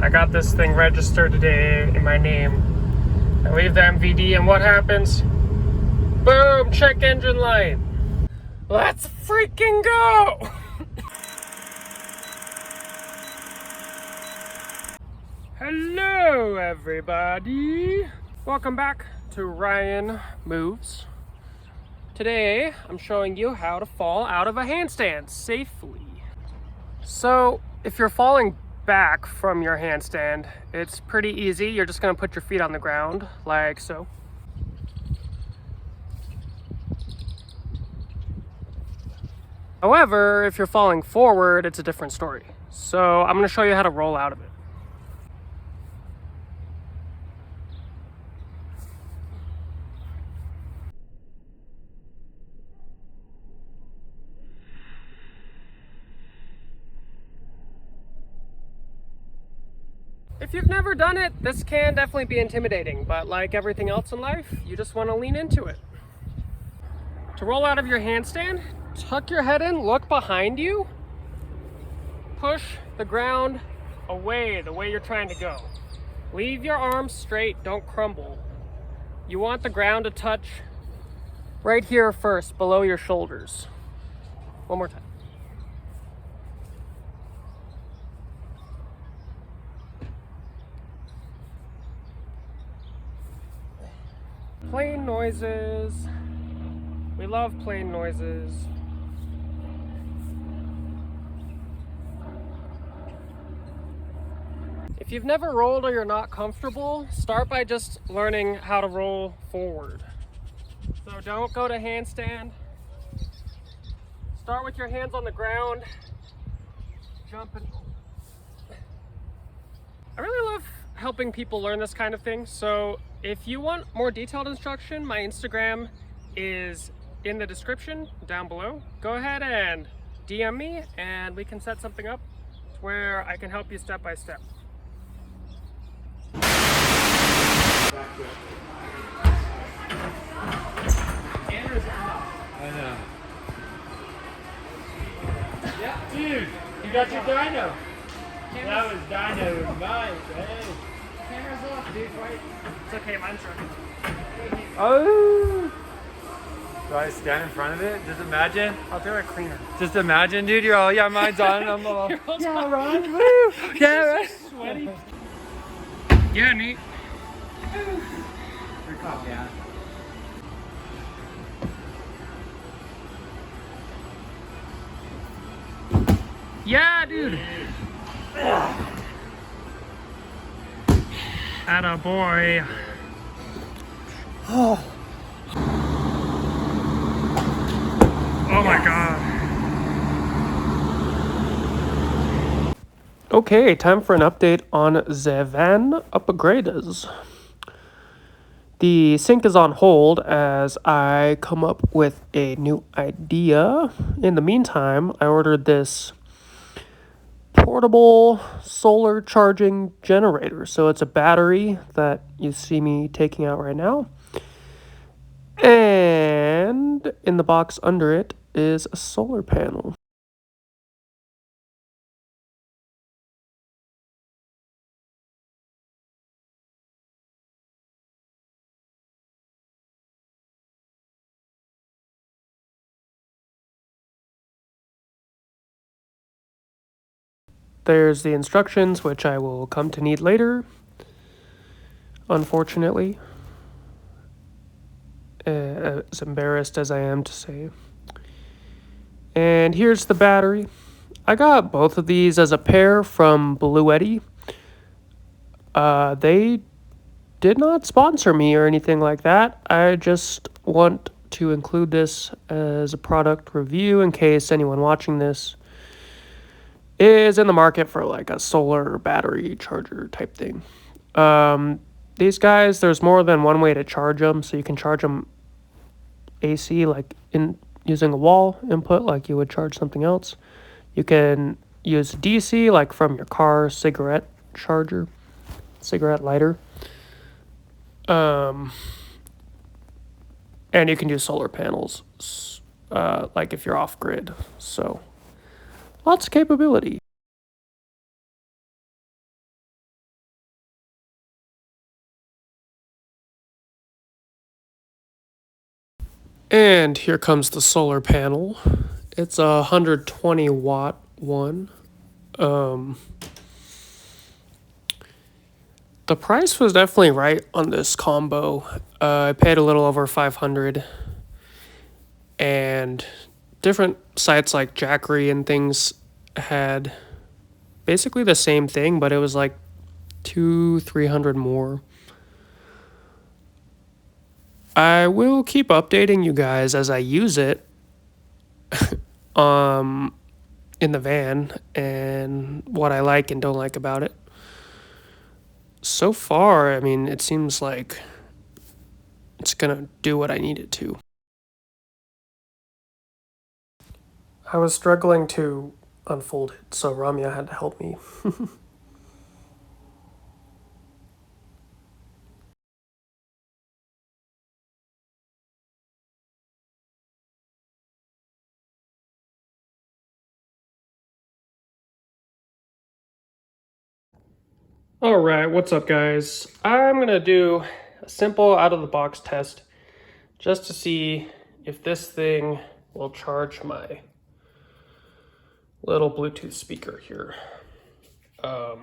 I got this thing registered today in my name. I leave the MVD and what happens? Boom, check engine light. Let's freaking go! Hello everybody! Welcome back to Ryan Moves. Today I'm showing you how to fall out of a handstand safely. So if you're falling back from your handstand, it's pretty easy. You're just going to put your feet on the ground like so. However, if you're falling forward, it's a different story. So I'm going to show you how to roll out of it. If you've never done it, this can definitely be intimidating, but like everything else in life, you just want to lean into it. To roll out of your handstand, tuck your head in, look behind you, push the ground away the way you're trying to go. Leave your arms straight, don't crumble. You want the ground to touch right here first, below your shoulders. One more time. Plane noises. We love plane noises. If you've never rolled or you're not comfortable, start by just learning how to roll forward. So don't go to handstand. Start with your hands on the ground. Jump and... I really love helping people learn this kind of thing. So if you want more detailed instruction, my Instagram is in the description down below. Go ahead and DM me and we can set something up where I can help you step by step. I know. Yeah, dude, you got your dyno. That was dyno nice. Hey. Camera's off, dude, right? It's okay, mine's running. Oh. Do I stand in front of it? Just imagine. I'll do it cleaner. Just imagine, dude. You're all, yeah, mine's on. I'm all, Yeah, Ron. Woo. Yeah, right. Sweaty. Yeah, neat. Yeah. Yeah, dude. Atta boy. Oh my god. Okay, time for an update on the van upgrades. The sync is on hold as I come up with a new idea. In the meantime, I ordered this portable solar charging generator. So it's a battery that you see me taking out right now. And in the box under it is a solar panel. There's the instructions, which I will come to need later, unfortunately. As embarrassed as I am to say. And here's the battery. I got both of these as a pair from Blue Eddy. They did not sponsor me or anything like that. I just want to include this as a product review in case anyone watching this is in the market for like a solar battery charger type thing. These guys, there's more than one way to charge them, so you can charge them AC, like in using a wall input, like you would charge something else. You can use DC, like from your car cigarette charger, cigarette lighter. And you can use solar panels, like if you're off grid. So lots of capability. And here comes the solar panel. It's a 120 watt one. The price was definitely right on this combo. I paid a little over 500, and different sites like Jackery and things had basically the same thing, but it was like 200-300 more. I will keep updating you guys as I use it in the van and what I like and don't like about it. So far, I mean, it seems like it's gonna do what I need it to. I was struggling to unfold it, so Ramya had to help me. Alright, what's up guys? I'm gonna do a simple out-of-the-box test just to see if this thing will charge my little Bluetooth speaker here. I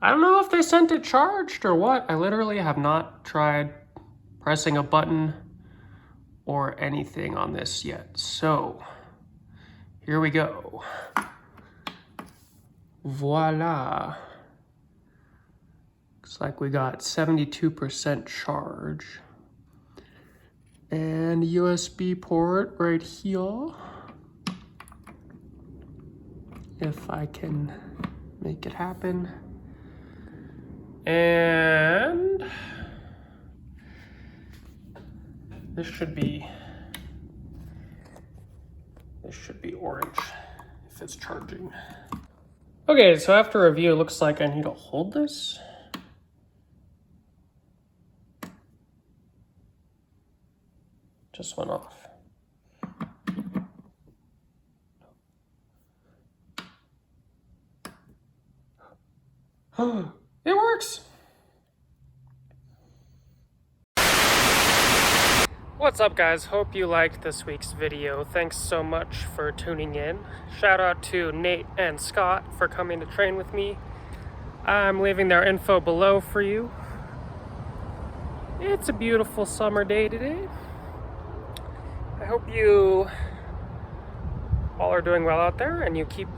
don't know if they sent it charged or what. I literally have not tried pressing a button or anything on this yet. So, here we go. Voila. Looks like we got 72% charge. And USB port right here. If I can make it happen. And this should be orange if it's charging. Okay, so after review, it looks like I need to hold this. Just went off. It works! What's up guys? Hope you liked this week's video. Thanks so much for tuning in. Shout out to Nate and Scott for coming to train with me. I'm leaving their info below for you. It's a beautiful summer day today. I hope you all are doing well out there and you keep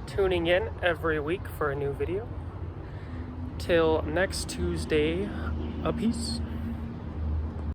tuning in every week for a new video. Till next Tuesday, a peace.